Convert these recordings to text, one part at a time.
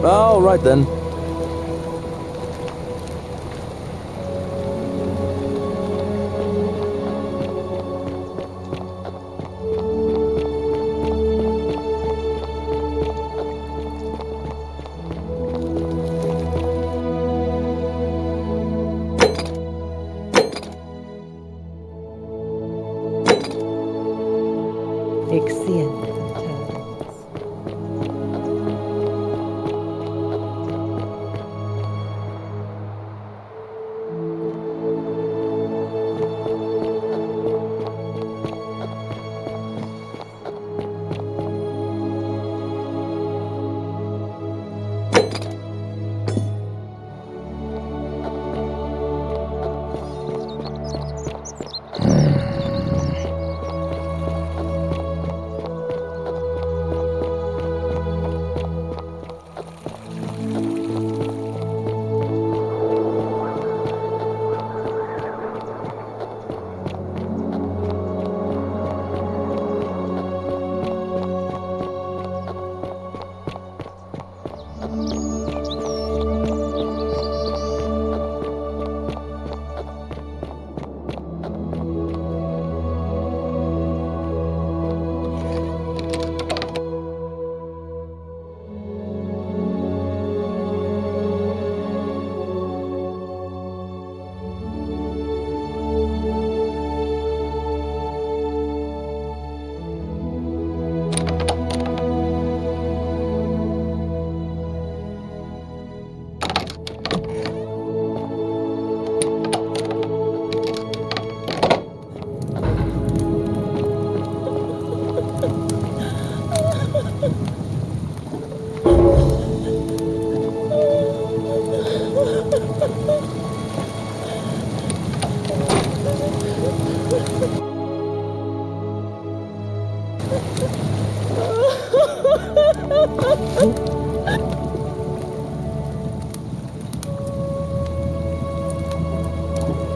All right then. Exciende.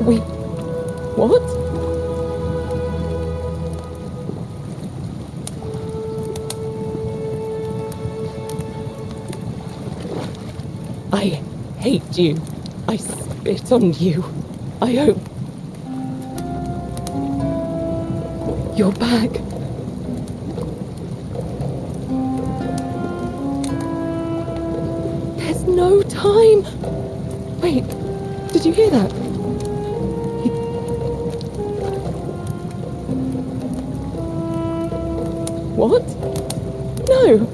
Wait, what? I hate you. I spit on you. I hope you're back. There's no time. Wait, did you hear that? What? No!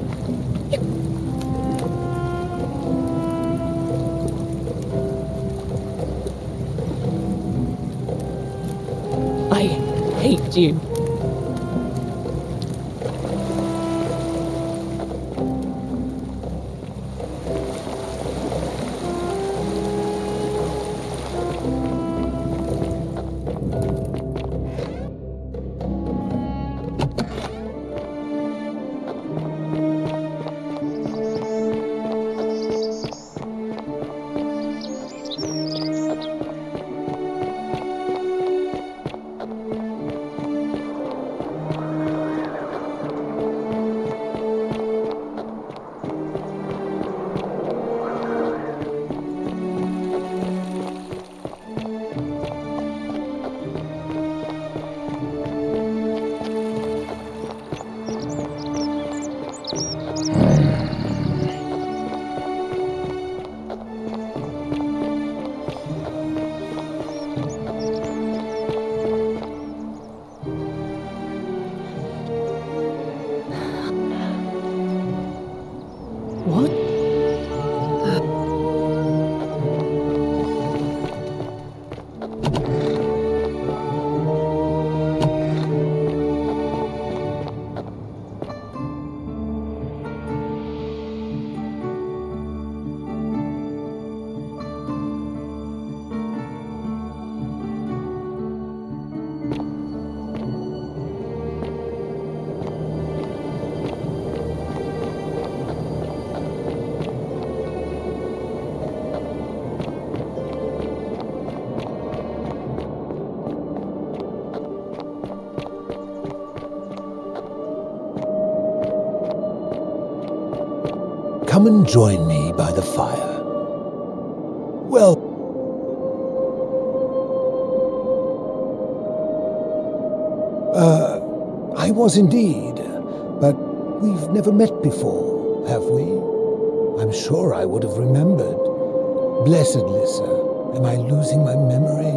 I hate you. What? come and join me by the fire. Well, I was indeed, but we've never met before, have we? I'm sure I would have remembered. Blessed Lissa, am I losing my memory?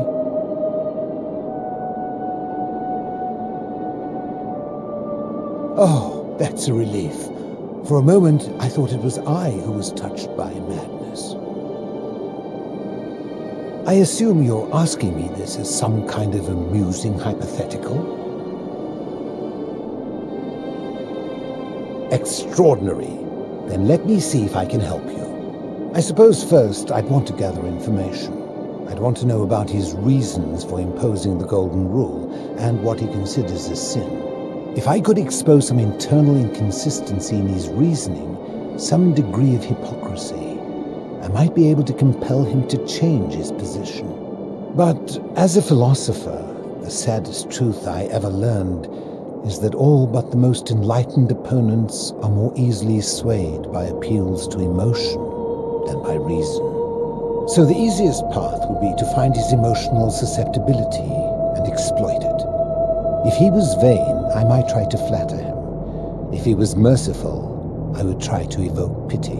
Oh, that's a relief. For a moment, I thought it was I who was touched by madness. I assume you're asking me this as some kind of amusing hypothetical? Extraordinary. Then let me see if I can help you. I suppose first I'd want to gather information. I'd want to know about his reasons for imposing the golden rule and what he considers a sin. If I could expose some internal inconsistency in his reasoning, some degree of hypocrisy, I might be able to compel him to change his position. But as a philosopher, the saddest truth I ever learned is that all but the most enlightened opponents are more easily swayed by appeals to emotion than by reason. So the easiest path would be to find his emotional susceptibility and exploit it. If he was vain, I might try to flatter him. If he was merciful, I would try to evoke pity.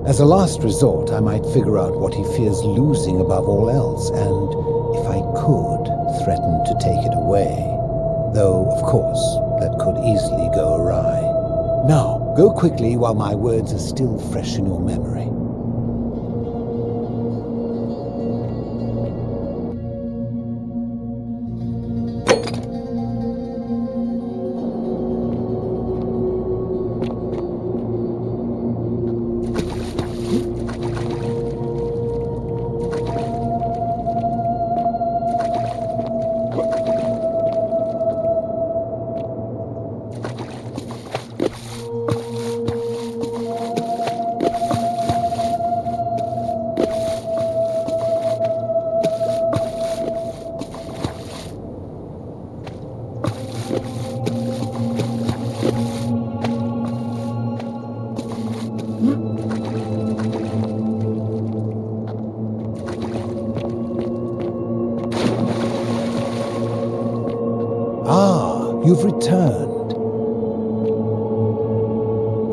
As a last resort, I might figure out what he fears losing above all else, and, if I could, threaten to take it away. Though, of course, that could easily go awry. Now, go quickly while my words are still fresh in your memory. You've returned.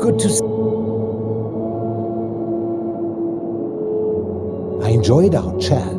Good to see. I enjoyed our chat.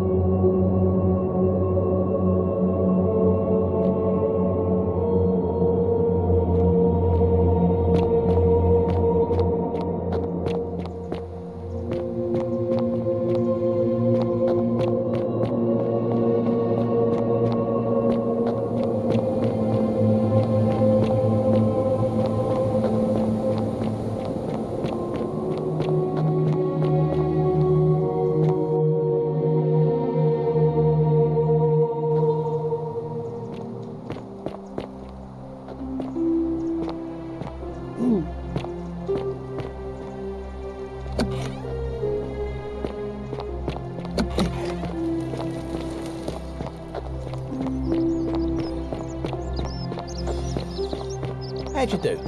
How'd you do?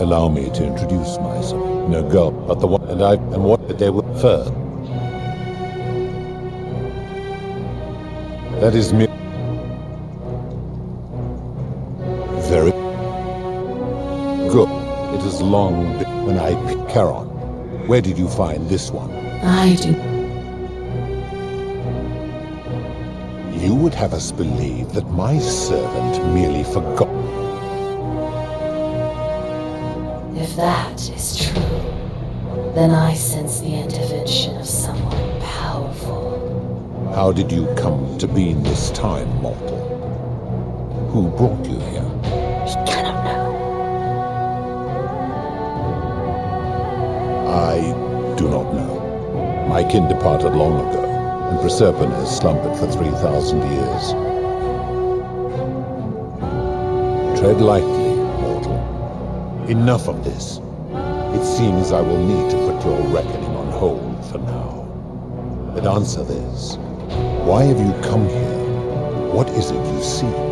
Allow me to introduce myself. No girl, but the one, and what they were first. That is me. Very good. It has long been when I pick Charon. Where did you find this one? I do. You would have us believe that my servant merely forgot. If that is true, then I sense the intervention of someone powerful. How did you come to be in this time, mortal? Who brought you here? We cannot know. I do not know. My kin departed long ago, and Proserpine has slumbered for 3,000 years. Tread lightly, mortal. Enough of this. It seems I will need to put your reckoning on hold for now. But answer this. Why have you come here? What is it you seek?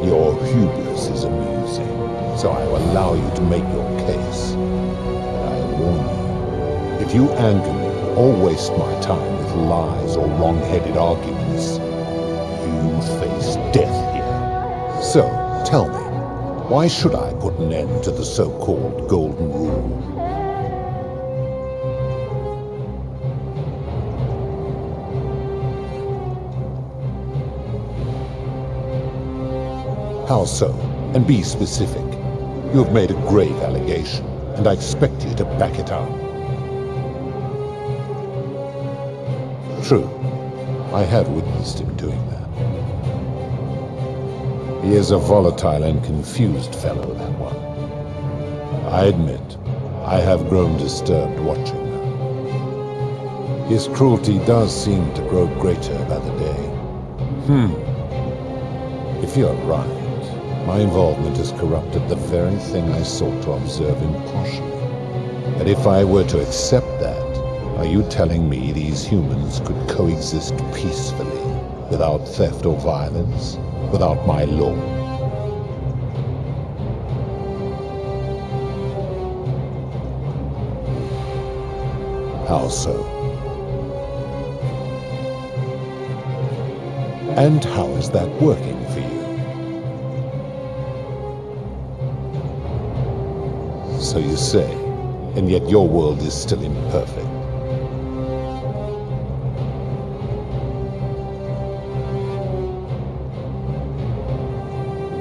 Your hubris is amusing, so I will allow you to make your case. But I warn you, if you anger me or waste my time with lies or wrong-headed arguments, you face death here. So, tell me, why should I put an end to the so-called Golden Rule? How so? And be specific. You have made a grave allegation, and I expect you to back it up. True. I have witnessed him doing that. He is a volatile and confused fellow, that one. I admit, I have grown disturbed watching him. His cruelty does seem to grow greater by the day. If you're right, my involvement has corrupted the very thing I sought to observe impartially. But if I were to accept that, are you telling me these humans could coexist peacefully, without theft or violence, without my law? How so? And how is that working for you? So you say, and yet your world is still imperfect.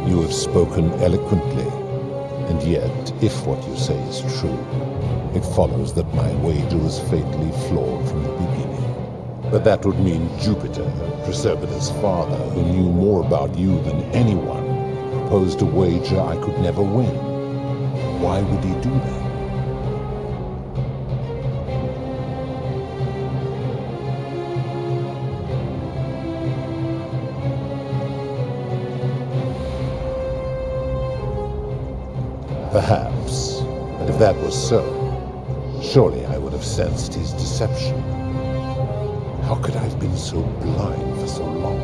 You have spoken eloquently, and yet, if what you say is true, it follows that my wager was fatally flawed from the beginning. But that would mean Jupiter, Proserpina's father, who knew more about you than anyone, proposed a wager I could never win. Why would he do that? Perhaps, but if that was so, surely I would have sensed his deception. How could I have been so blind for so long?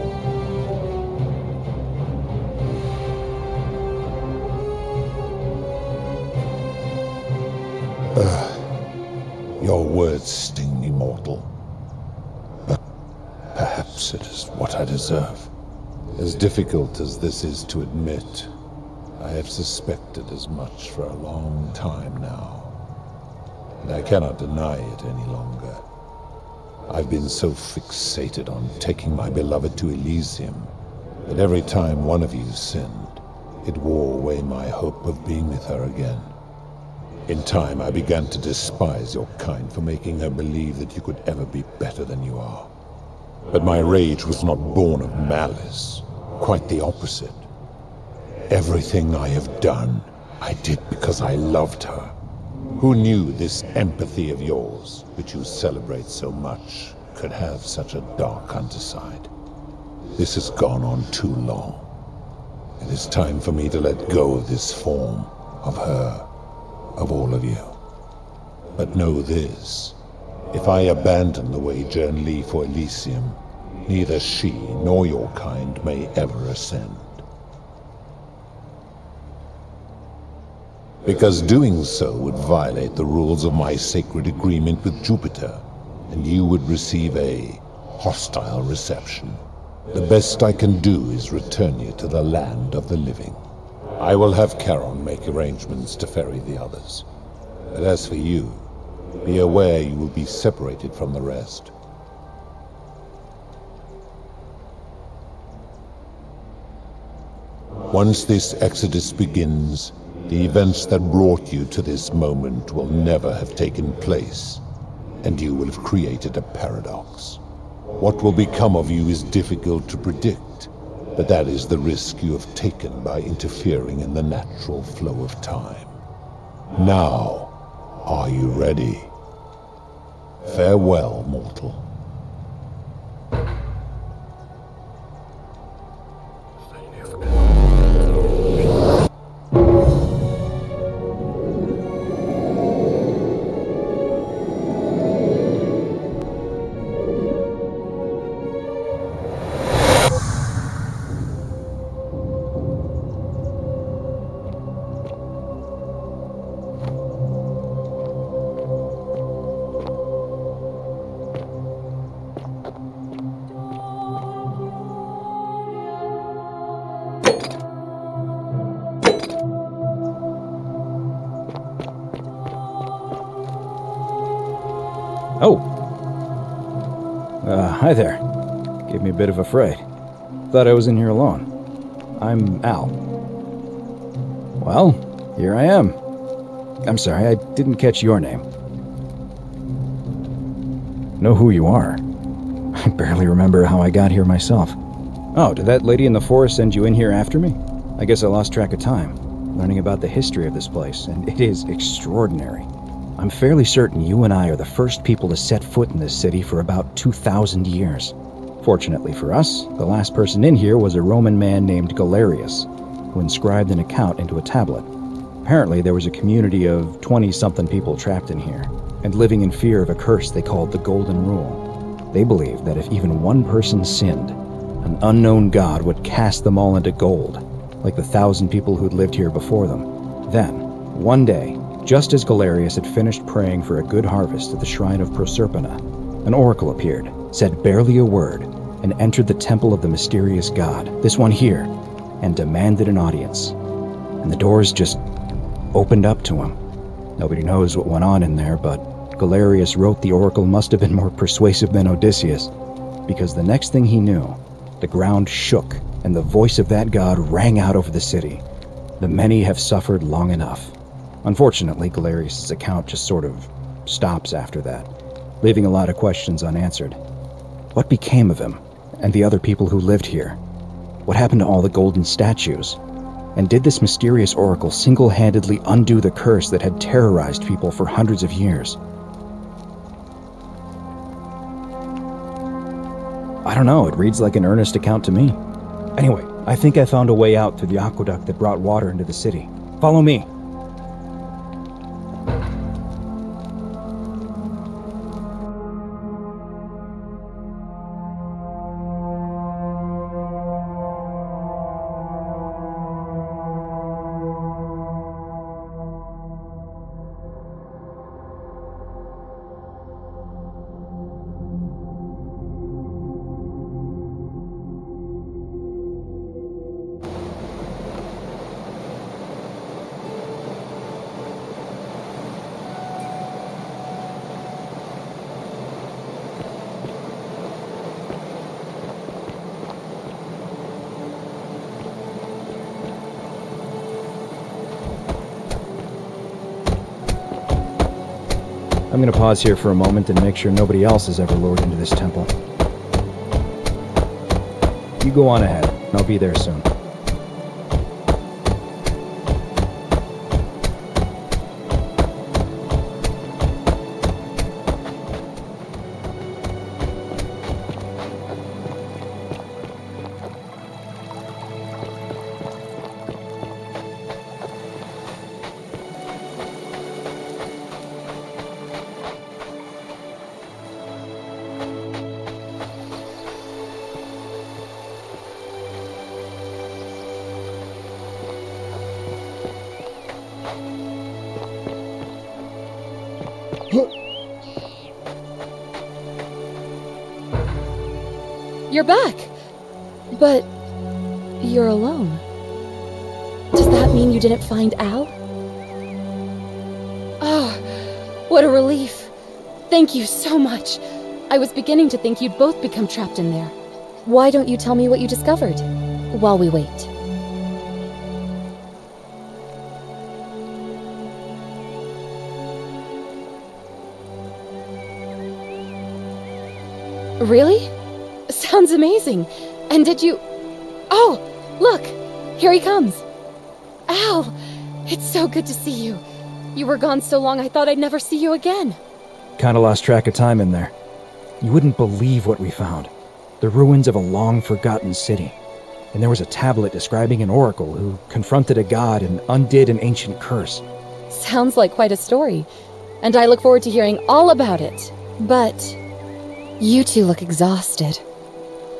Your words sting me, mortal. But perhaps it is what I deserve. As difficult as this is to admit, I have suspected as much for a long time now. And I cannot deny it any longer. I've been so fixated on taking my beloved to Elysium that every time one of you sinned, it wore away my hope of being with her again. In time, I began to despise your kind for making her believe that you could ever be better than you are. But my rage was not born of malice, quite the opposite. Everything I have done, I did because I loved her. Who knew this empathy of yours, which you celebrate so much, could have such a dark underside? This has gone on too long. It is time for me to let go of this form, of her, of all of you. But know this, if I abandon the wager and leave for Elysium, neither she nor your kind may ever ascend. Because doing so would violate the rules of my sacred agreement with Jupiter, and you would receive a hostile reception. The best I can do is return you to the land of the living. I will have Charon make arrangements to ferry the others. But as for you, be aware you will be separated from the rest. Once this exodus begins, the events that brought you to this moment will never have taken place, and you will have created a paradox. What will become of you is difficult to predict, but that is the risk you have taken by interfering in the natural flow of time. Now, are you ready? Farewell, mortal. Oh. Hi there. Gave me a bit of a fright. Thought I was in here alone. I'm Al. Well, here I am. I'm sorry, I didn't catch your name. Know who you are. I barely remember how I got here myself. Oh, did that lady in the forest send you in here after me? I guess I lost track of time, learning about the history of this place, and it is extraordinary. I'm fairly certain you and I are the first people to set foot in this city for about 2,000 years. Fortunately for us, the last person in here was a Roman man named Galerius, who inscribed an account into a tablet. Apparently there was a community of 20-something people trapped in here, and living in fear of a curse they called the Golden Rule. They believed that if even one person sinned, an unknown god would cast them all into gold, like the 1,000 people who'd lived here before them. Then, one day, just as Galerius had finished praying for a good harvest at the shrine of Proserpina, an oracle appeared, said barely a word, and entered the temple of the mysterious god, this one here, and demanded an audience. And the doors just opened up to him. Nobody knows what went on in there, but Galerius wrote the oracle must have been more persuasive than Odysseus, because the next thing he knew, the ground shook, and the voice of that god rang out over the city. The many have suffered long enough. Unfortunately, Galerius' account just sort of stops after that, leaving a lot of questions unanswered. What became of him, and the other people who lived here? What happened to all the golden statues? And did this mysterious oracle single-handedly undo the curse that had terrorized people for hundreds of years? I don't know, it reads like an earnest account to me. Anyway, I think I found a way out through the aqueduct that brought water into the city. Follow me. I'm going to pause here for a moment and make sure nobody else has ever lured into this temple. You go on ahead. I'll be there soon. you're back! But you're alone. Does that mean you didn't find Al? Oh, what a relief. Thank you so much. I was beginning to think you'd both become trapped in there. Why don't you tell me what you discovered, while we wait? Really? Sounds amazing. And did you... Oh, look! Here he comes. Al! It's so good to see you. You were gone so long I thought I'd never see you again. Kinda lost track of time in there. You wouldn't believe what we found. The ruins of a long-forgotten city. And there was a tablet describing an oracle who confronted a god and undid an ancient curse. Sounds like quite a story. And I look forward to hearing all about it. But... you two look exhausted.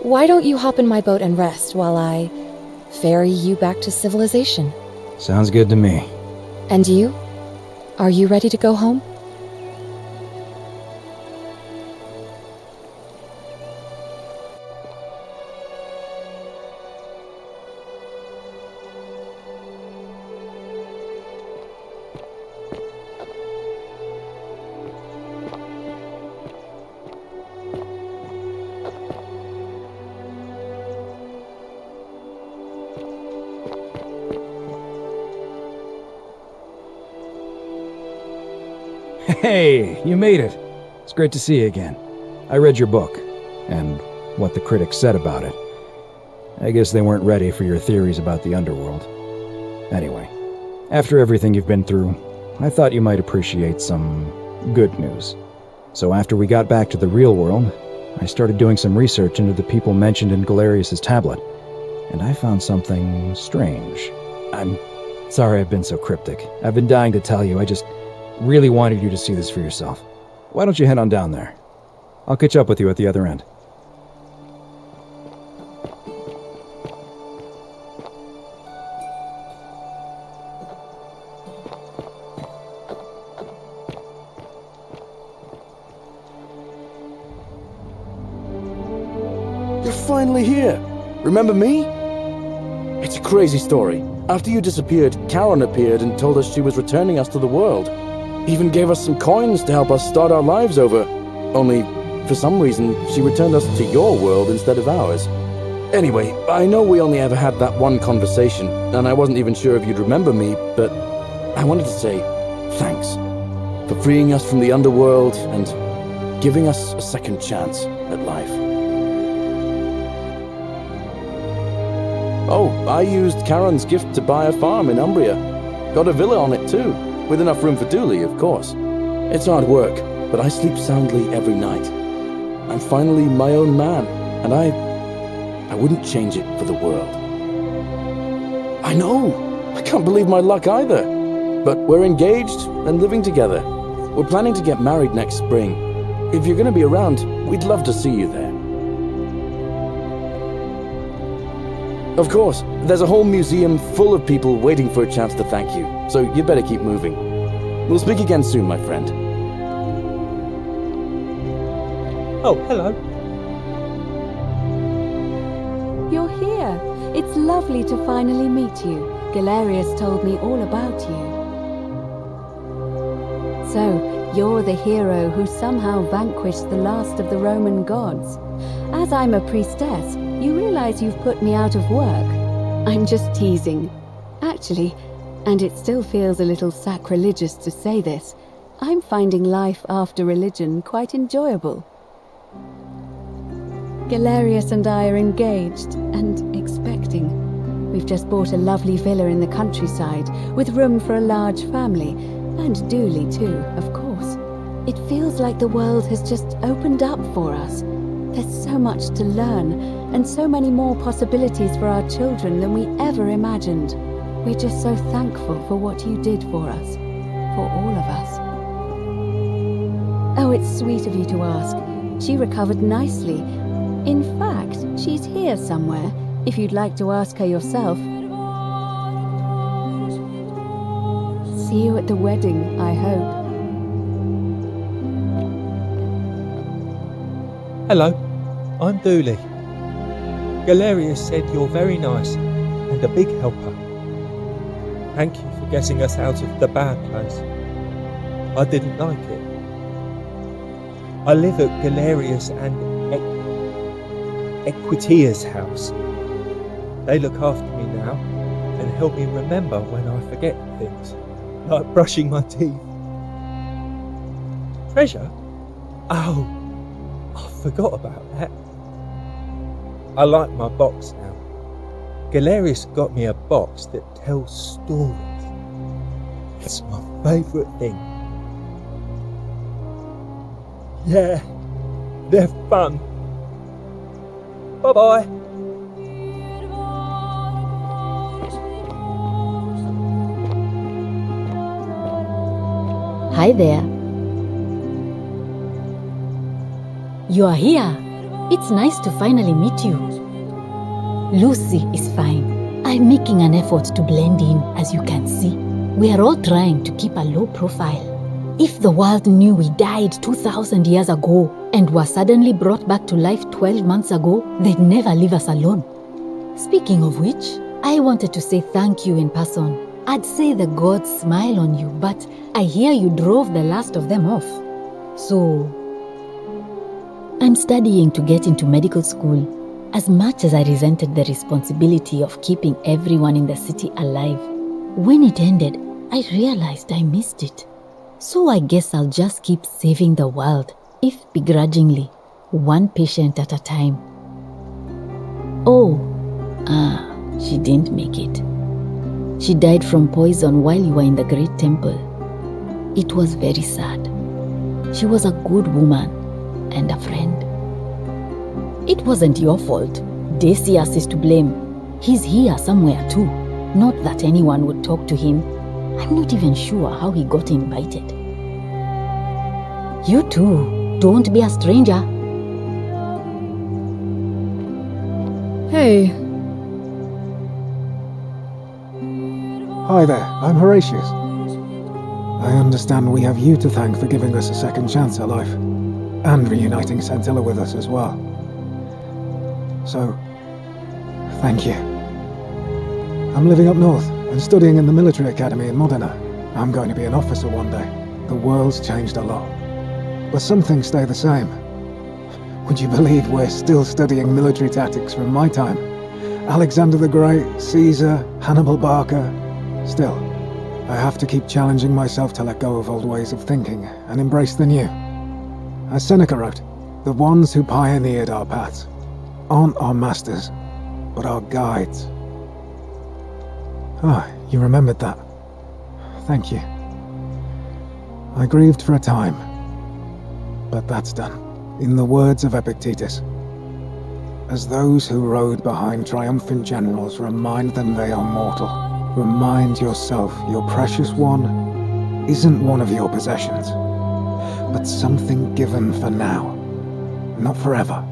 Why don't you hop in my boat and rest while I ferry you back to civilization? Sounds good to me. And you? Are you ready to go home? Hey, you made it. It's great to see you again. I read your book, and what the critics said about it. I guess they weren't ready for your theories about the underworld. Anyway, after everything you've been through, I thought you might appreciate some good news. So after we got back to the real world, I started doing some research into the people mentioned in Galerius's tablet, and I found something strange. I'm sorry I've been so cryptic. I've been dying to tell you, I just really wanted you to see this for yourself. Why don't you head on down there? I'll catch up with you at the other end. You're finally here. Remember me? It's a crazy story. After you disappeared, Karen appeared and told us she was returning us to the world. Even gave us some coins to help us start our lives over. Only, for some reason, she returned us to your world instead of ours. Anyway, I know we only ever had that one conversation, and I wasn't even sure if you'd remember me, but I wanted to say thanks for freeing us from the underworld and giving us a second chance at life. Oh, I used Karen's gift to buy a farm in Umbria. Got a villa on it too. With enough room for Dooley, of course. It's hard work, but I sleep soundly every night. I'm finally my own man, and I wouldn't change it for the world. I know! I can't believe my luck either. But we're engaged and living together. We're planning to get married next spring. If you're going to be around, we'd love to see you there. Of course, there's a whole museum full of people waiting for a chance to thank you, so you better keep moving. We'll speak again soon, my friend. Oh, hello. You're here. It's lovely to finally meet you. Galerius told me all about you. So, you're the hero who somehow vanquished the last of the Roman gods. As I'm a priestess, you realize you've put me out of work. I'm just teasing. Actually, and it still feels a little sacrilegious to say this, I'm finding life after religion quite enjoyable. Galerius and I are engaged and expecting. We've just bought a lovely villa in the countryside with room for a large family, and Dooley too, of course. It feels like the world has just opened up for us. There's so much to learn, and so many more possibilities for our children than we ever imagined. We're just so thankful for what you did for us, for all of us. Oh, it's sweet of you to ask. She recovered nicely. In fact, she's here somewhere, if you'd like to ask her yourself. See you at the wedding, I hope. Hello, I'm Dooley. Galerius said you're very nice and a big helper. Thank you for getting us out of the bad place. I didn't like it. I live at Galerius and Equitia's house. They look after me now and help me remember when I forget things, like brushing my teeth. Treasure? Oh, I forgot about that. I like my box now. Galerius got me a box that tells stories. It's my favourite thing. Yeah, they're fun. Bye-bye. Hi there. You are here. It's nice to finally meet you. Lucy is fine. I'm making an effort to blend in, as you can see. We are all trying to keep a low profile. If the world knew we died 2,000 years ago and were suddenly brought back to life 12 months ago, they'd never leave us alone. Speaking of which, I wanted to say thank you in person. I'd say the gods smile on you, but I hear you drove the last of them off. So, I'm studying to get into medical school. As much as I resented the responsibility of keeping everyone in the city alive, when it ended, I realized I missed it. So I guess I'll just keep saving the world, if begrudgingly, one patient at a time. Oh, she didn't make it. She died from poison while you were in the Great Temple. It was very sad. She was a good woman and a friend. It wasn't your fault. Decius is to blame. He's here somewhere too. Not that anyone would talk to him. I'm not even sure how he got invited. You too. Don't be a stranger. Hey. Hi there, I'm Horatius. I understand we have you to thank for giving us a second chance at life, and reuniting Scintilla with us as well. So, thank you. I'm living up north and studying in the military academy in Modena. I'm going to be an officer one day. The world's changed a lot, but some things stay the same. Would you believe we're still studying military tactics from my time? Alexander the Great, Caesar, Hannibal Barca. Still, I have to keep challenging myself to let go of old ways of thinking and embrace the new. As Seneca wrote, the ones who pioneered our paths aren't our masters, but our guides. Ah, you remembered that. Thank you. I grieved for a time, but that's done. In the words of Epictetus, as those who rode behind triumphant generals remind them they are mortal, remind yourself your precious one isn't one of your possessions, but something given for now, not forever.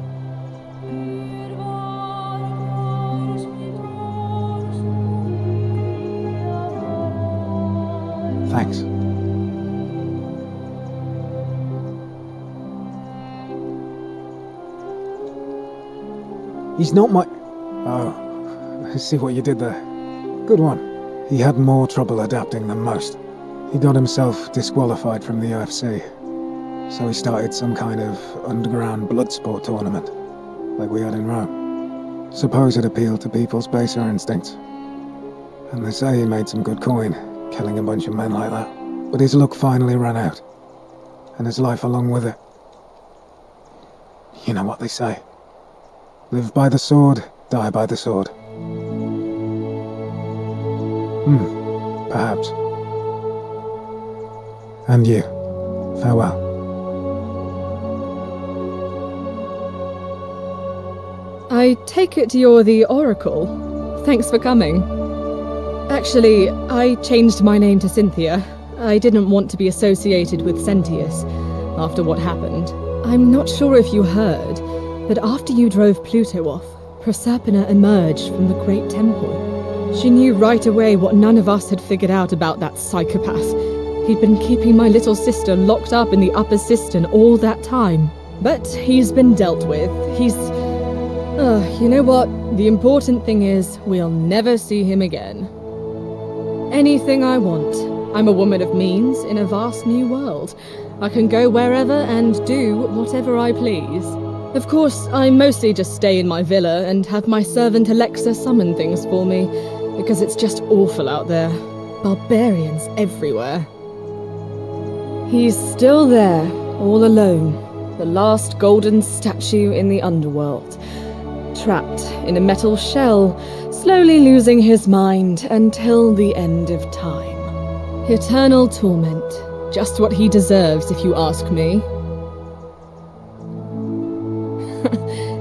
Thanks. He's not my... Oh, I see what you did there. Good one. He had more trouble adapting than most. He got himself disqualified from the UFC, so he started some kind of underground blood sport tournament, like we had in Rome. Suppose it appealed to people's baser instincts. And they say he made some good coin, killing a bunch of men like that. But his luck finally ran out, and his life along with it. You know what they say. Live by the sword, die by the sword. Perhaps. And you, farewell. I take it you're the Oracle. Thanks for coming. Actually, I changed my name to Cynthia. I didn't want to be associated with Sentius after what happened. I'm not sure if you heard, but after you drove Pluto off, Proserpina emerged from the Great Temple. She knew right away what none of us had figured out about that psychopath. He'd been keeping my little sister locked up in the upper cistern all that time. But he's been dealt with. You know what? The important thing is we'll never see him again. Anything I want. I'm a woman of means in a vast new world. I can go wherever and do whatever I please. Of course, I mostly just stay in my villa and have my servant Alexa summon things for me, because it's just awful out there. Barbarians everywhere. He's still there, all alone. The last golden statue in the underworld. Trapped in a metal shell, slowly losing his mind until the end of time. Eternal torment. Just what he deserves, if you ask me.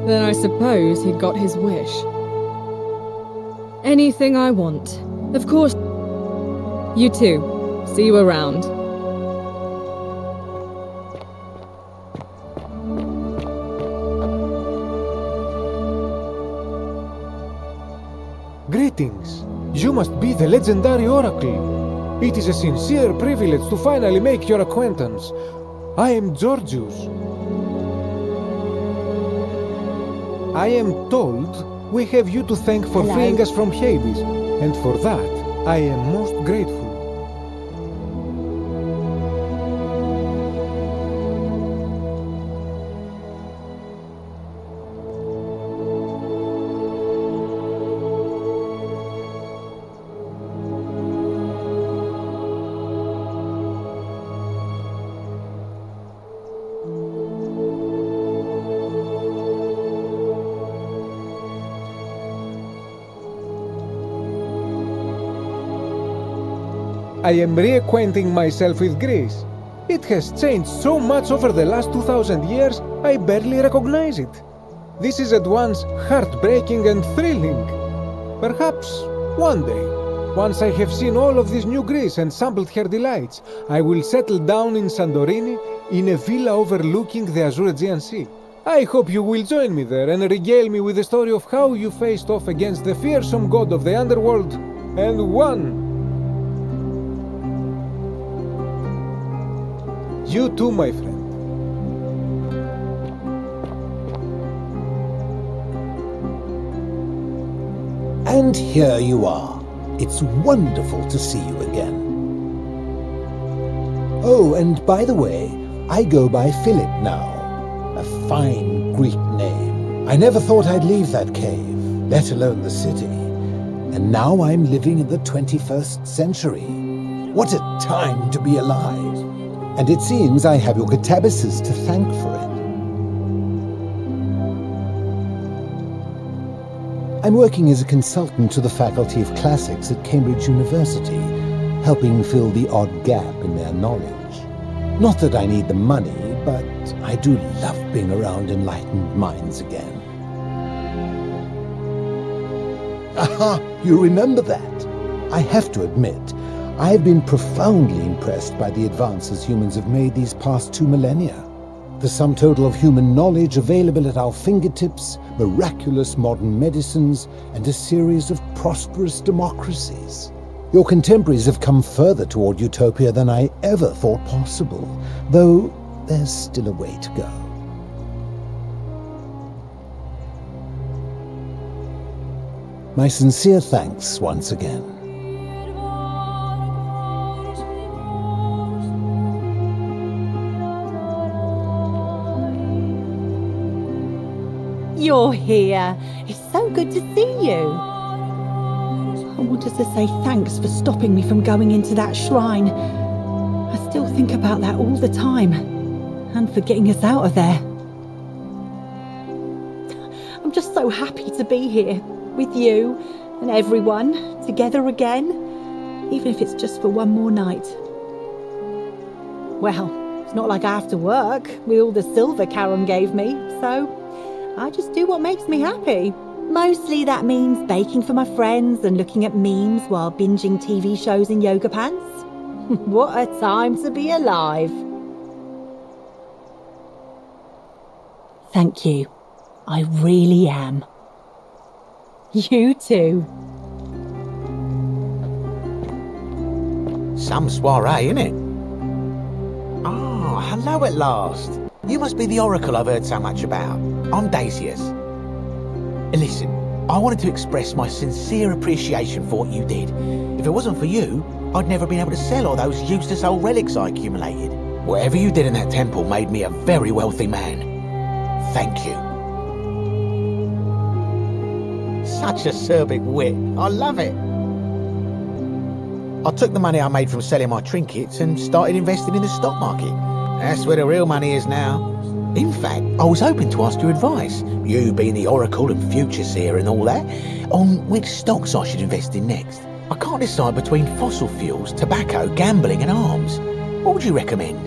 Then I suppose he'd got his wish. Anything I want. Of course. You too. See you around. Greetings. You must be the legendary oracle. It is a sincere privilege to finally make your acquaintance. I am Georgius. I am told we have you to thank for freeing us from Hades, and for that I am most grateful. I am reacquainting myself with Greece. It has changed so much over the last 2,000 years, I barely recognize it. This is at once heartbreaking and thrilling. Perhaps one day, once I have seen all of this new Greece and sampled her delights, I will settle down in Santorini in a villa overlooking the azure Aegean Sea. I hope you will join me there and regale me with the story of how you faced off against the fearsome god of the underworld and won. You too, my friend. And here you are. It's wonderful to see you again. Oh, and by the way, I go by Philip now. A fine Greek name. I never thought I'd leave that cave, let alone the city. And now I'm living in the 21st century. What a time to be alive. And it seems I have your catabasis to thank for it. I'm working as a consultant to the Faculty of Classics at Cambridge University, helping fill the odd gap in their knowledge. Not that I need the money, but I do love being around enlightened minds again. Aha! You remember that? I have to admit, I have been profoundly impressed by the advances humans have made these past 2 millennia. The sum total of human knowledge available at our fingertips, miraculous modern medicines, and a series of prosperous democracies. Your contemporaries have come further toward utopia than I ever thought possible, though there's still a way to go. My sincere thanks once again. You're here. It's so good to see you. I wanted to say thanks for stopping me from going into that shrine. I still think about that all the time, and for getting us out of there. I'm just so happy to be here, with you and everyone, together again, even if it's just for one more night. Well, it's not like I have to work with all the silver Karen gave me, so I just do what makes me happy. Mostly that means baking for my friends and looking at memes while binging TV shows in yoga pants. What a time to be alive. Thank you. I really am. You too. Some soiree, innit? Ah, hello at last. You must be the oracle I've heard so much about. I'm Dacius. Listen, I wanted to express my sincere appreciation for what you did. If it wasn't for you, I'd never been able to sell all those useless old relics I accumulated. Whatever you did in that temple made me a very wealthy man. Thank you. Such acerbic wit. I love it. I took the money I made from selling my trinkets and started investing in the stock market. That's where the real money is now. In fact, I was hoping to ask your advice, you being the oracle and future seer and all that, on which stocks I should invest in next. I can't decide between fossil fuels, tobacco, gambling and arms. What would you recommend?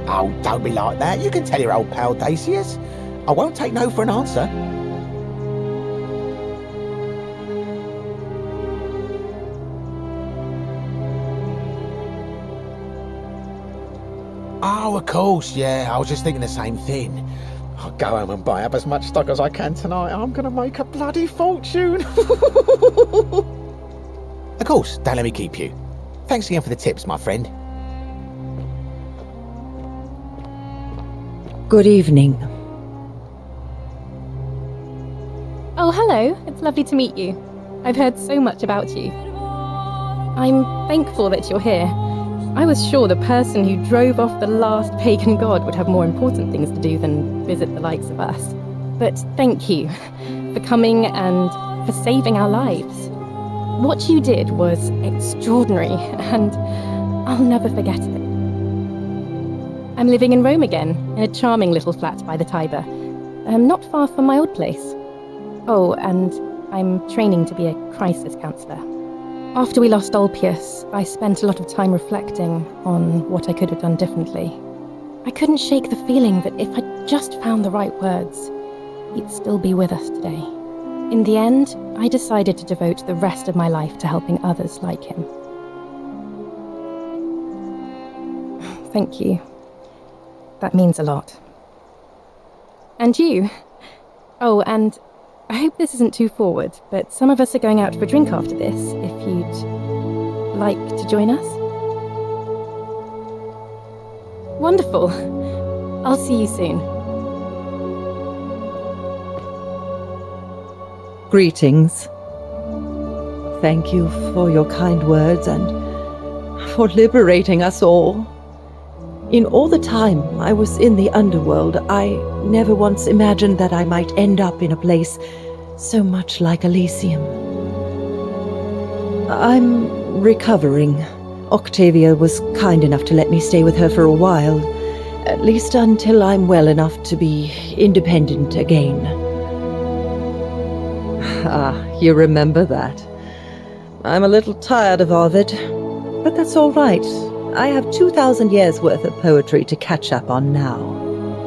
Oh, don't be like that. You can tell your old pal Dacius. I won't take no for an answer. Oh, of course, yeah. I was just thinking the same thing. I'll go home and buy up as much stock as I can tonight. I'm going to make a bloody fortune. Of course, don't let me keep you. Thanks again for the tips, my friend. Good evening. Oh, hello. It's lovely to meet you. I've heard so much about you. I'm thankful that you're here. I was sure the person who drove off the last pagan god would have more important things to do than visit the likes of us. But thank you for coming and for saving our lives. What you did was extraordinary, and I'll never forget it. I'm living in Rome again, in a charming little flat by the Tiber, not far from my old place. Oh, and I'm training to be a crisis counsellor. After we lost Ulpius, I spent a lot of time reflecting on what I could have done differently. I couldn't shake the feeling that if I'd just found the right words, he'd still be with us today. In the end, I decided to devote the rest of my life to helping others like him. Thank you. That means a lot. And you? Oh, and I hope this isn't too forward, but some of us are going out for a drink after this, if you'd like to join us. Wonderful. I'll see you soon. Greetings. Thank you for your kind words and for liberating us all. In all the time I was in the underworld, I never once imagined that I might end up in a place so much like Elysium. I'm recovering. Octavia was kind enough to let me stay with her for a while, at least until I'm well enough to be independent again. Ah, you remember that. I'm a little tired of Ovid, but that's all right. I have 2,000 years worth of poetry to catch up on now.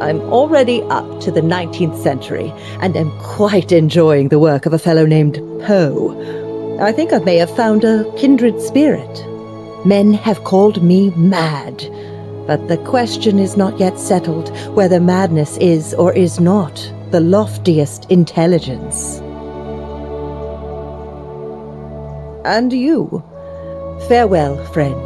I'm already up to the 19th century, and am quite enjoying the work of a fellow named Poe. I think I may have found a kindred spirit. Men have called me mad, but the question is not yet settled whether madness is or is not the loftiest intelligence. And you, farewell, friend.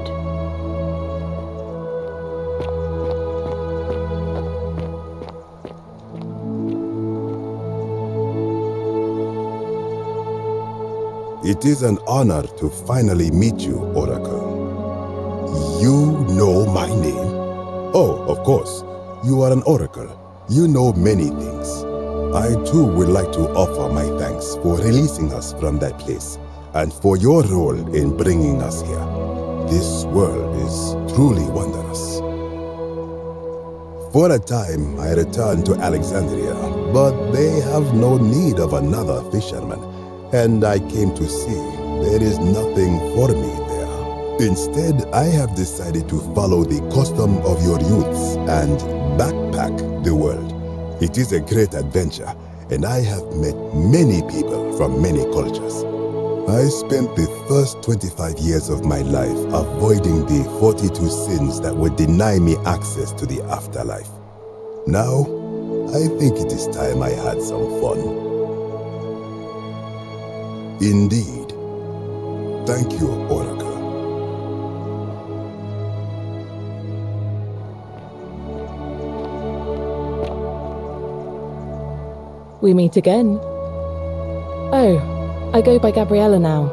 It is an honor to finally meet you, Oracle. You know my name? Oh, of course. You are an Oracle. You know many things. I too would like to offer my thanks for releasing us from that place, and for your role in bringing us here. This world is truly wondrous. For a time, I returned to Alexandria, but they have no need of another fisherman. And I came to see there is nothing for me there. Instead, I have decided to follow the custom of your youths and backpack the world. It is a great adventure, and I have met many people from many cultures. I spent the first 25 years of my life avoiding the 42 sins that would deny me access to the afterlife. Now, I think it is time I had some fun. Indeed. Thank you, Oracle. we meet again. Oh, I go by Gabriella now.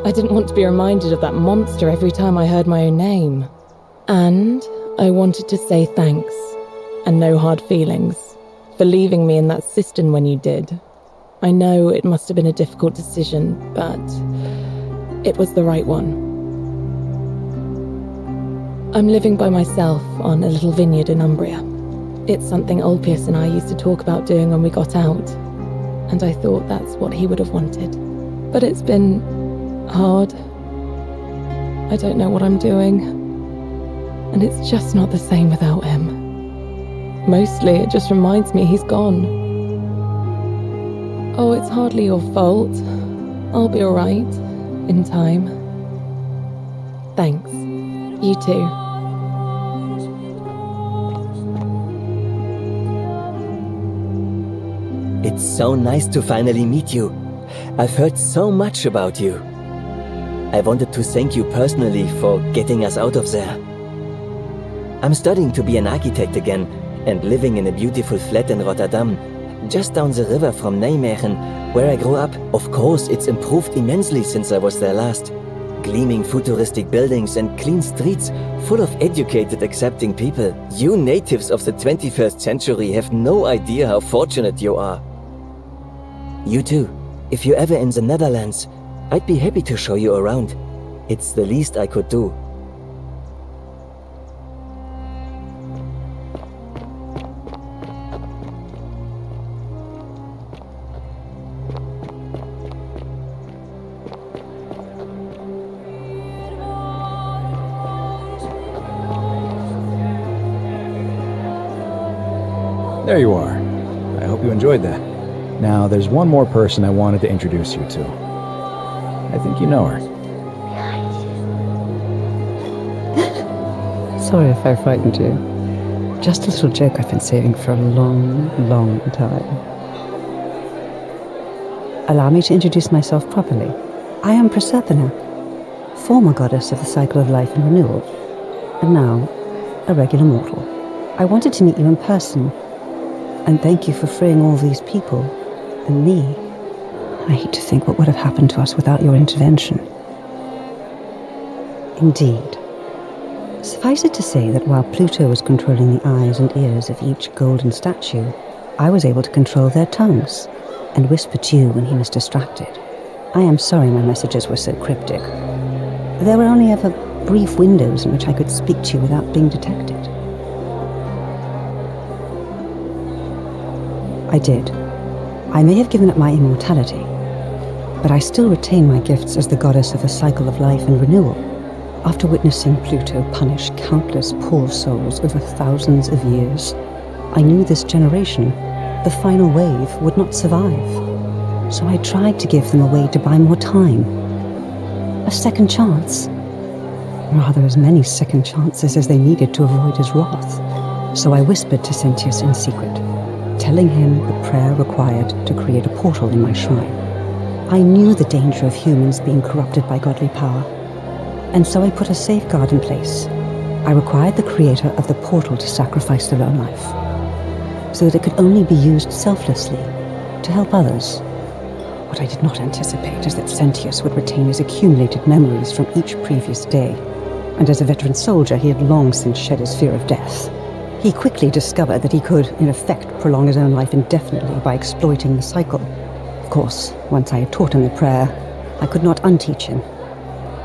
I didn't want to be reminded of that monster every time I heard my own name. And I wanted to say thanks, and no hard feelings, for leaving me in that cistern when you did. I know it must have been a difficult decision, but it was the right one. I'm living by myself on a little vineyard in Umbria. It's something Ulpius and I used to talk about doing when we got out, and I thought that's what he would have wanted. But it's been hard. I don't know what I'm doing, and it's just not the same without him. Mostly it just reminds me he's gone. Oh, it's hardly your fault. I'll be alright, in time. Thanks. You too. It's so nice to finally meet you. I've heard so much about you. I wanted to thank you personally for getting us out of there. I'm studying to be an architect again and living in a beautiful flat in Rotterdam, just down the river from Nijmegen, where I grew up. Of course, it's improved immensely since I was there last. Gleaming futuristic buildings and clean streets full of educated, accepting people. You natives of the 21st century have no idea how fortunate you are. You too. If you're ever in the Netherlands, I'd be happy to show you around. It's the least I could do. There you are. I hope you enjoyed that. Now, there's one more person I wanted to introduce you to. I think you know her. Sorry if I frightened you. Just a little joke I've been saving for a long, long time. Allow me to introduce myself properly. I am Proserpina, former goddess of the cycle of life and renewal, and now a regular mortal. I wanted to meet you in person, and thank you for freeing all these people, and me. I hate to think what would have happened to us without your intervention. Indeed. Suffice it to say that while Pluto was controlling the eyes and ears of each golden statue, I was able to control their tongues, and whisper to you when he was distracted. I am sorry my messages were so cryptic. There were only ever brief windows in which I could speak to you without being detected. I did. I may have given up my immortality, but I still retain my gifts as the goddess of the cycle of life and renewal. After witnessing Pluto punish countless poor souls over thousands of years, I knew this generation, the final wave, would not survive. So I tried to give them a way to buy more time. A second chance. Rather, as many second chances as they needed to avoid his wrath. So I whispered to Sentius in secret, telling him the prayer required to create a portal in my shrine. I knew the danger of humans being corrupted by godly power, and so I put a safeguard in place. I required the creator of the portal to sacrifice their own life, so that it could only be used selflessly to help others. What I did not anticipate is that Sentius would retain his accumulated memories from each previous day, and as a veteran soldier he had long since shed his fear of death. He quickly discovered that he could, in effect, prolong his own life indefinitely by exploiting the cycle. Of course, once I had taught him the prayer, I could not unteach him,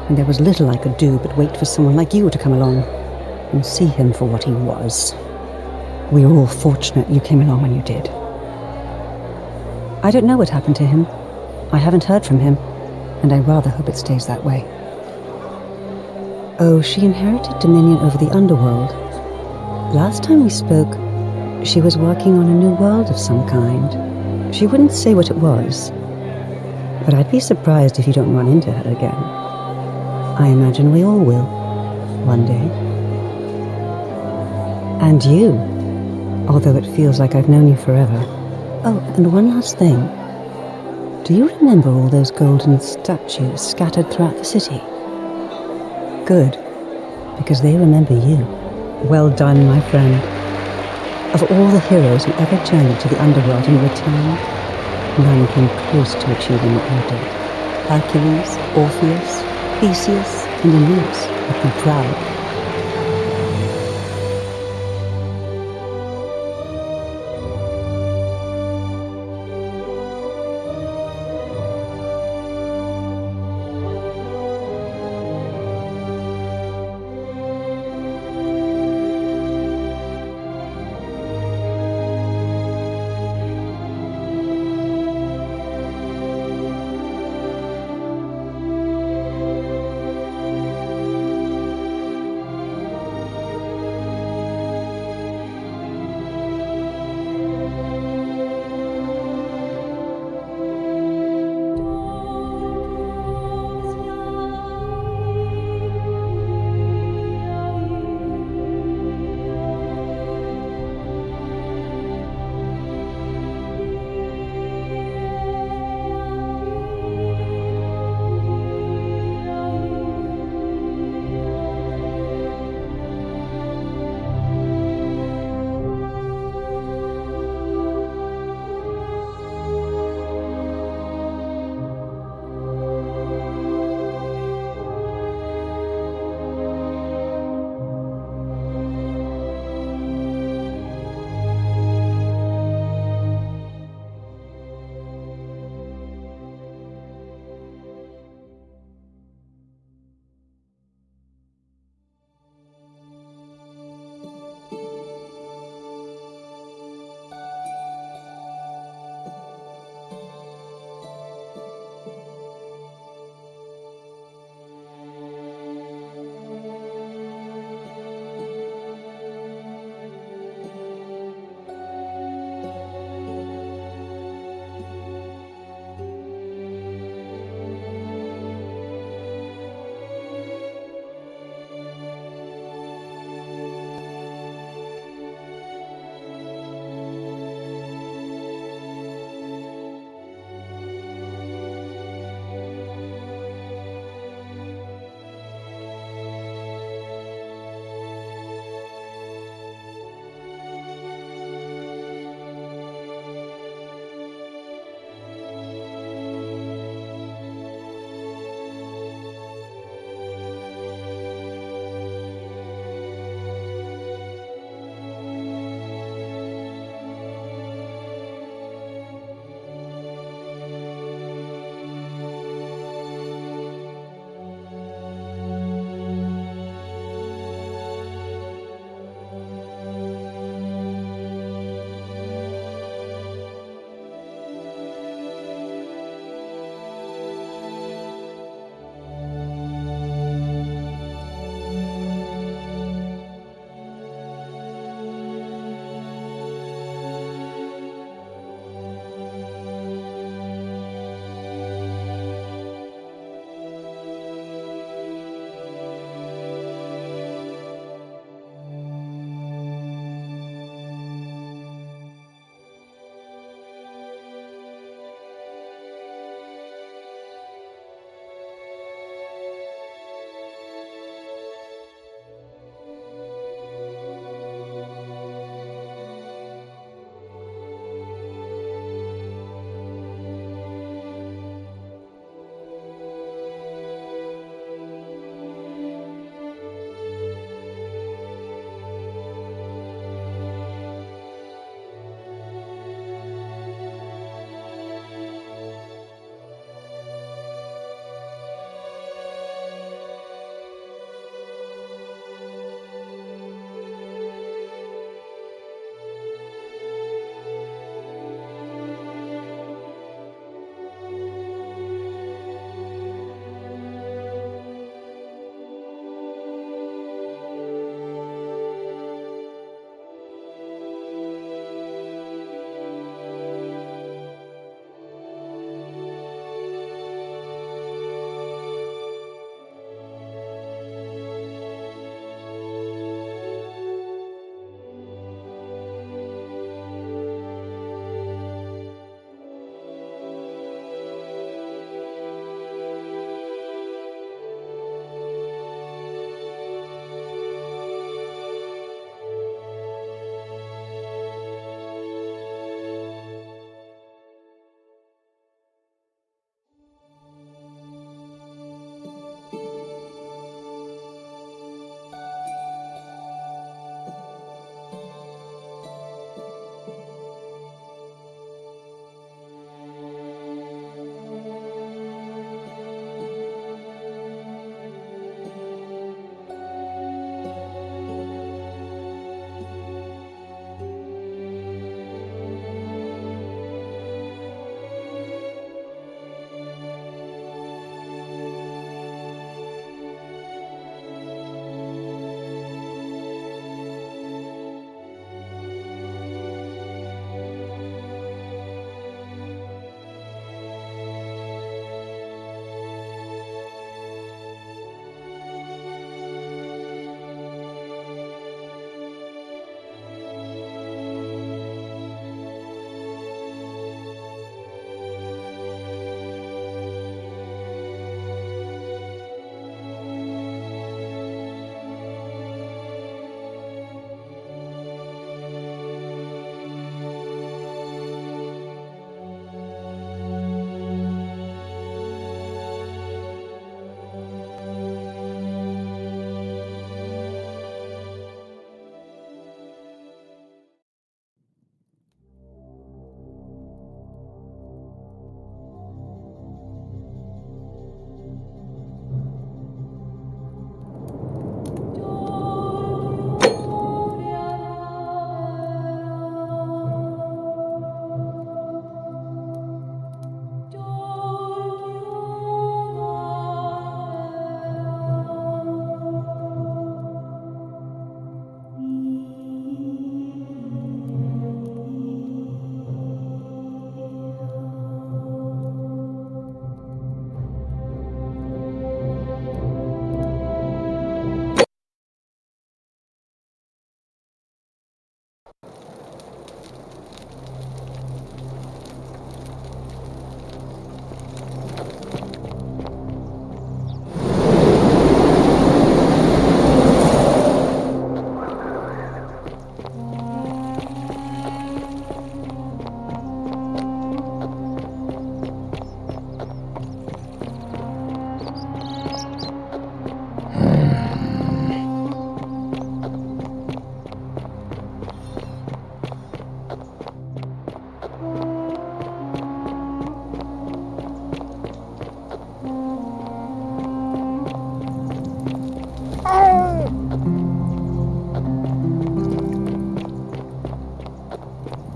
and there was little I could do but wait for someone like you to come along and see him for what he was. We were all fortunate you came along when you did. I don't know what happened to him. I haven't heard from him, and I rather hope it stays that way. Oh, she inherited dominion over the underworld. Last time we spoke, she was working on a new world of some kind. She wouldn't say what it was, but I'd be surprised if you don't run into her again. I imagine we all will, one day. And you, although it feels like I've known you forever. Oh, and one last thing. Do you remember all those golden statues scattered throughout the city? Good, because they remember you. Well done, my friend. Of all the heroes who ever journeyed to the underworld and returned, none came close to achieving what you did. Hercules, Orpheus, Theseus, and Aeneas would be proud.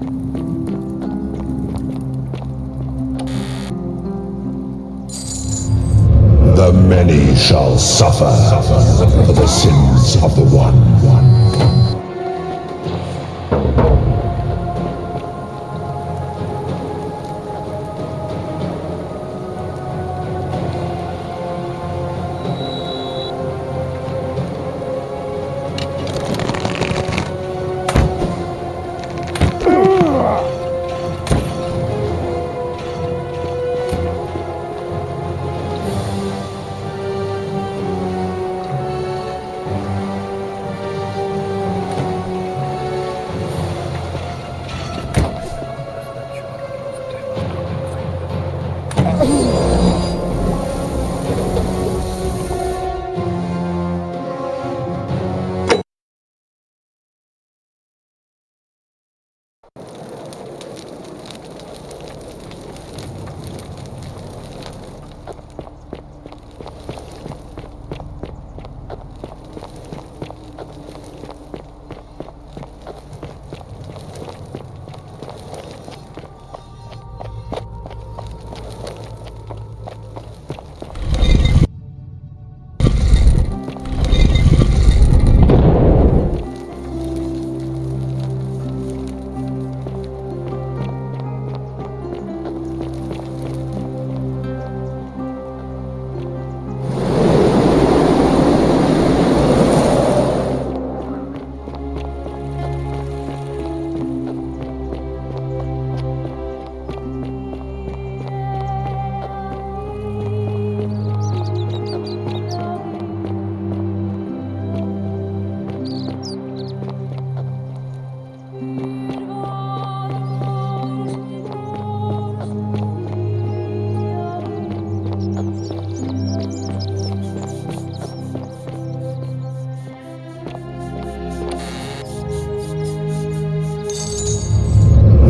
The many shall suffer for the sins of the one.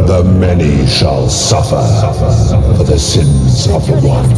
The many shall suffer for the sins of the one.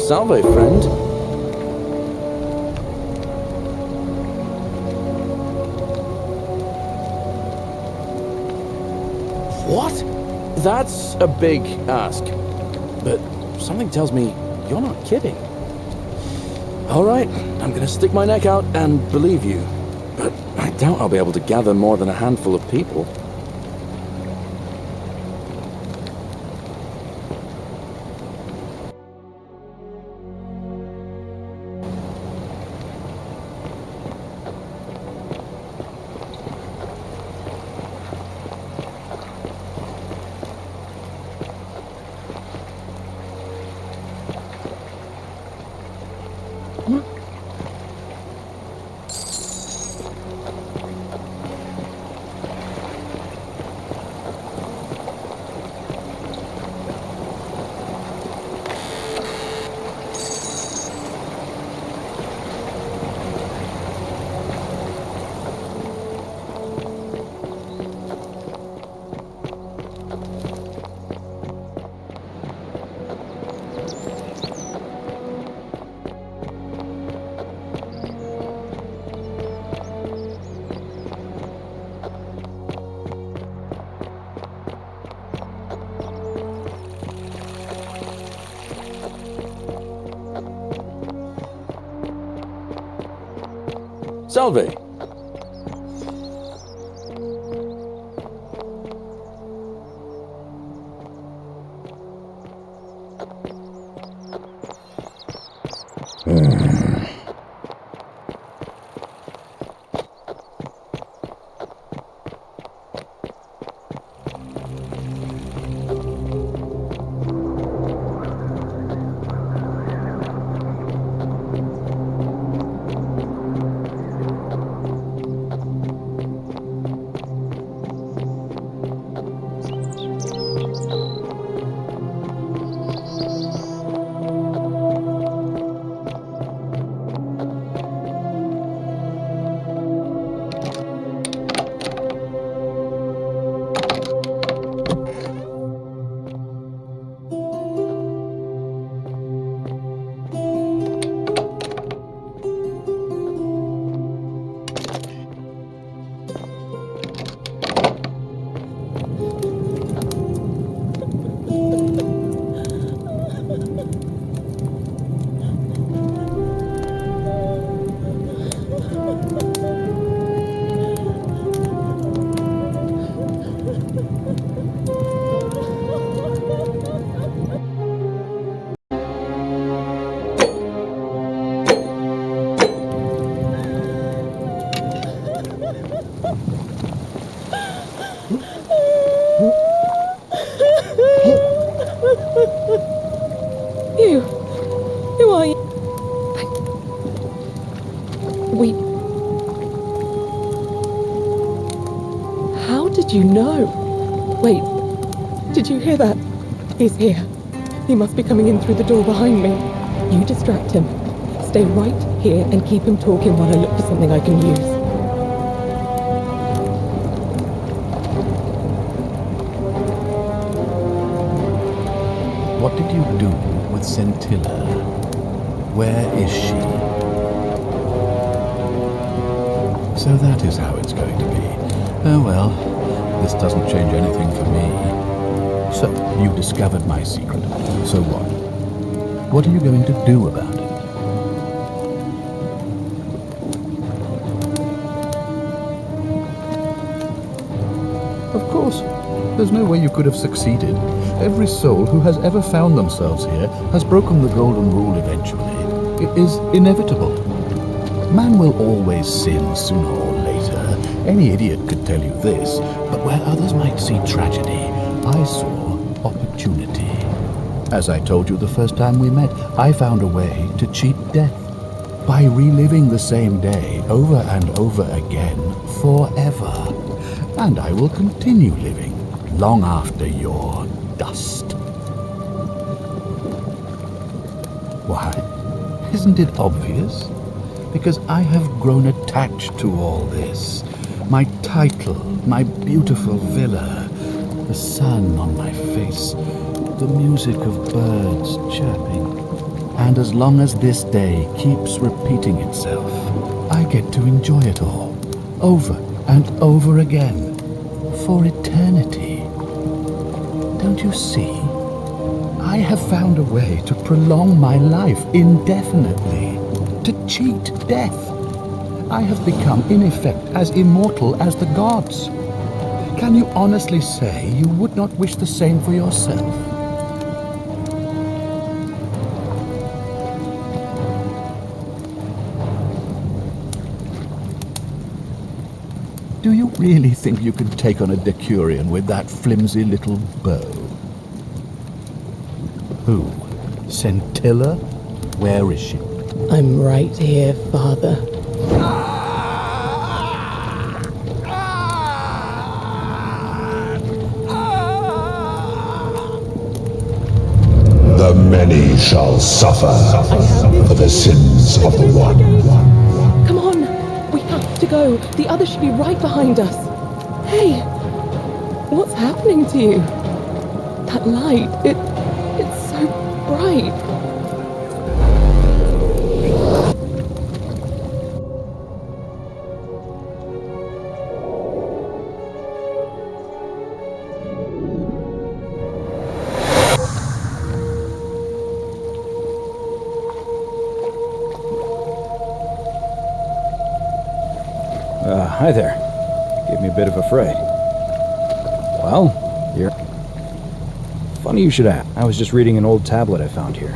Salve, friend. What? That's a big ask. But something tells me you're not kidding. Alright, I'm gonna stick my neck out and believe you. But I doubt I'll be able to gather more than a handful of people. Salve. Wait, did you hear that? He's here. He must be coming in through the door behind me. You distract him. Stay right here and keep him talking while I look for something I can use. What did you do with Scintilla? Where is she? So that is how it's going to be. Oh well, this doesn't change anything for me. So, you discovered my secret. So what? What are you going to do about it? Of course. There's no way you could have succeeded. Every soul who has ever found themselves here has broken the golden rule eventually. It is inevitable. Man will always sin sooner or later. Any idiot could tell you this, but where others might see tragedy, I saw opportunity. As I told you the first time we met, I found a way to cheat death by reliving the same day over and over again forever. And I will continue living long after your dust. Why? Isn't it obvious? Because I have grown attached to all this. My title, my beautiful villa, the sun on my face, the music of birds chirping. And as long as this day keeps repeating itself, I get to enjoy it all, over and over again, for eternity. Don't you see? I have found a way to prolong my life indefinitely, to cheat death. I have become, in effect, as immortal as the gods. Can you honestly say you would not wish the same for yourself? Do you really think you can take on a Decurion with that flimsy little bow? Who? Scintilla? Where is she? I'm right here, Father. The many shall suffer for the sins of the one. Come on! We have to go! The others should be right behind us! Hey! What's happening to you? That light, it's so bright! Hi there. Gave me a bit of a fright. Well, you're... Funny you should ask. I was just reading an old tablet I found here.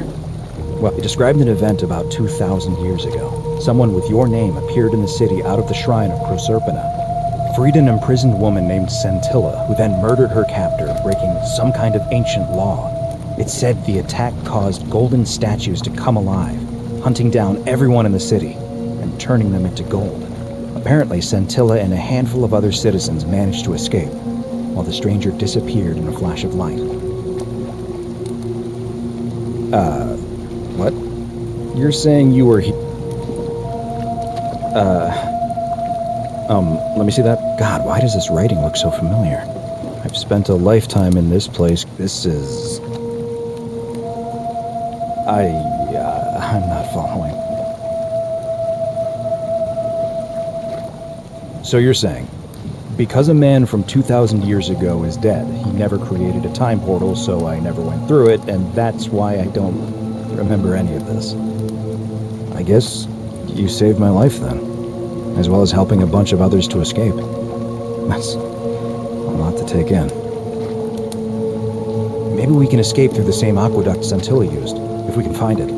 Well, it described an event about 2,000 years ago. Someone with your name appeared in the city out of the shrine of Proserpina, freed an imprisoned woman named Scintilla, who then murdered her captor, breaking some kind of ancient law. It said the attack caused golden statues to come alive, hunting down everyone in the city and turning them into gold. Apparently, Scintilla and a handful of other citizens managed to escape, while the stranger disappeared in a flash of light. What? You're saying you were let me see that? God, why does this writing look so familiar? I've spent a lifetime in this place. This is... I'm not following. So you're saying, because a man from 2,000 years ago is dead, he never created a time portal, so I never went through it, and that's why I don't remember any of this. I guess you saved my life then, as well as helping a bunch of others to escape. That's a lot to take in. Maybe we can escape through the same aqueduct Scintilla used, if we can find it.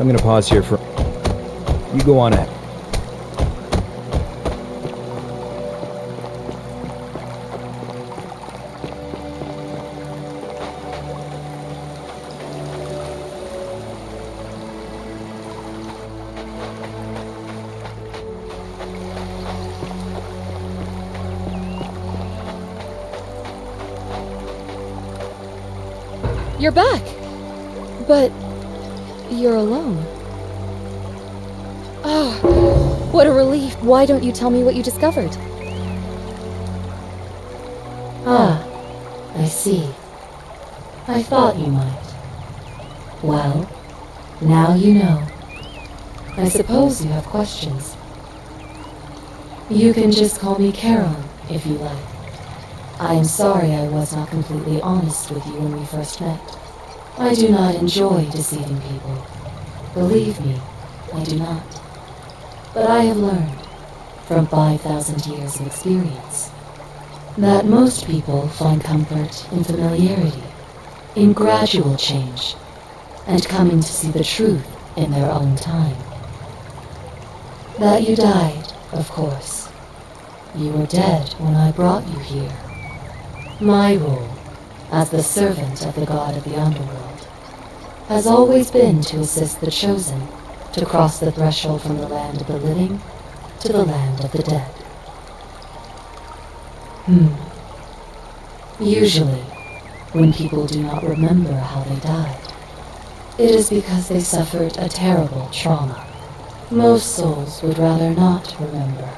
I'm gonna pause here for... You go on ahead. You're back! But you're alone. Oh, what a relief. Why don't you tell me what you discovered? Ah, I see. I thought you might. Well, now you know. I suppose you have questions. You can just call me Caroline, if you like. I am sorry I was not completely honest with you when we first met. I do not enjoy deceiving people. Believe me, I do not. But I have learned, from 5,000 years of experience, that most people find comfort in familiarity, in gradual change, and coming to see the truth in their own time. That you died, of course. You were dead when I brought you here. My role, as the servant of the god of the underworld, has always been to assist the chosen to cross the threshold from the land of the living to the land of the dead. Usually, when people do not remember how they died, it is because they suffered a terrible trauma. Most souls would rather not remember.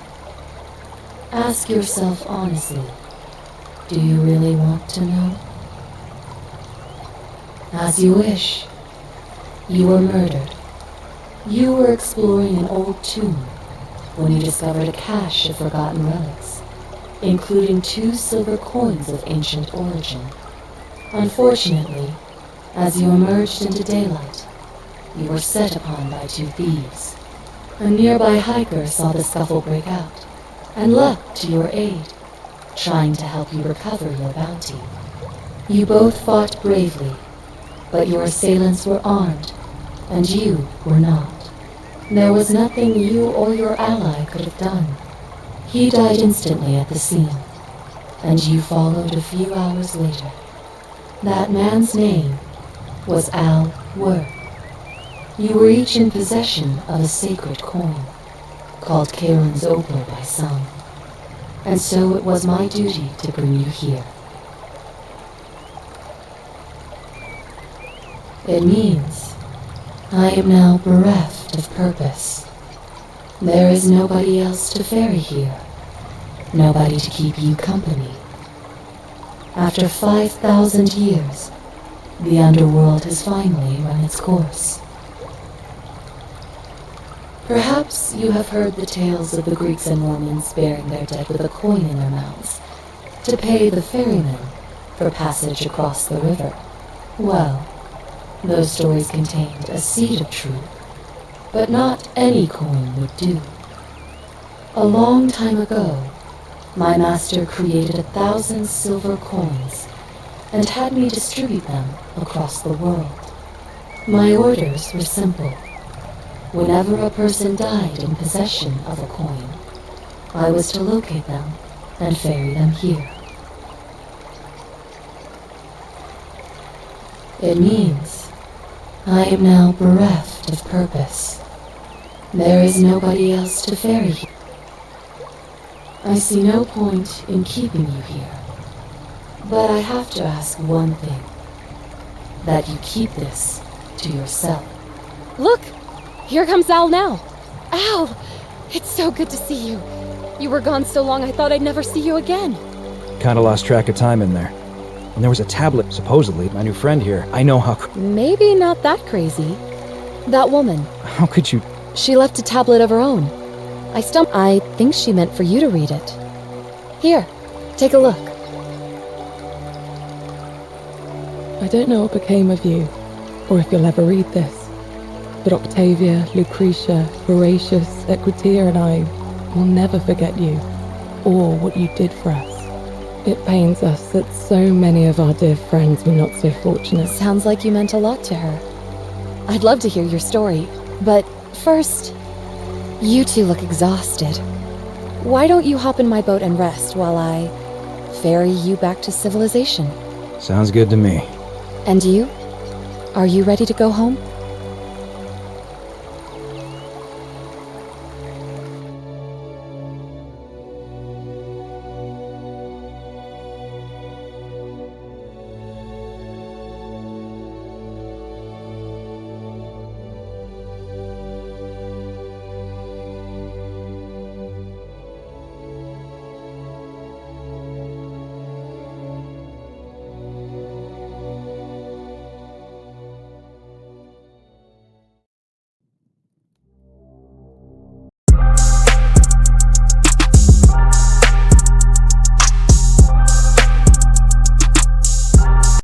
Ask yourself honestly, do you really want to know? As you wish. You were murdered. You were exploring an old tomb when you discovered a cache of forgotten relics, including 2 silver coins of ancient origin. Unfortunately, as you emerged into daylight, you were set upon by 2 thieves. A nearby hiker saw the scuffle break out and leapt to your aid, trying to help you recover your bounty. You both fought bravely, but your assailants were armed, and you were not. There was nothing you or your ally could have done. He died instantly at the scene, and you followed a few hours later. That man's name was Al Worth. You were each in possession of a sacred coin, called Karen's Opal by some, and so it was my duty to bring you here. It means I am now bereft of purpose. There is nobody else to ferry here, nobody to keep you company. After 5,000 years, the underworld has finally run its course. Perhaps you have heard the tales of the Greeks and Romans burying their dead with a coin in their mouths to pay the ferrymen for passage across the river. Well, those stories contained a seed of truth, but not any coin would do. A long time ago, my master created 1,000 silver coins and had me distribute them across the world. My orders were simple. Whenever a person died in possession of a coin, I was to locate them and ferry them here. It means I am now bereft of purpose. There is nobody else to ferry here. I see no point in keeping you here, but I have to ask one thing. That you keep this to yourself. Look! Here comes Al now. Al! It's so good to see you. You were gone so long I thought I'd never see you again. Kinda lost track of time in there. And there was a tablet, supposedly, my new friend here. I know how... Maybe not that crazy. That woman. How could you... She left a tablet of her own. I think she meant for you to read it. Here, take a look. I don't know what became of you, or if you'll ever read this. But Octavia, Lucretia, Horatius, Equitia and I will never forget you, or what you did for us. It pains us that so many of our dear friends were not so fortunate. Sounds like you meant a lot to her. I'd love to hear your story, but first, you 2 look exhausted. Why don't you hop in my boat and rest while I ferry you back to civilization? Sounds good to me. And you? Are you ready to go home?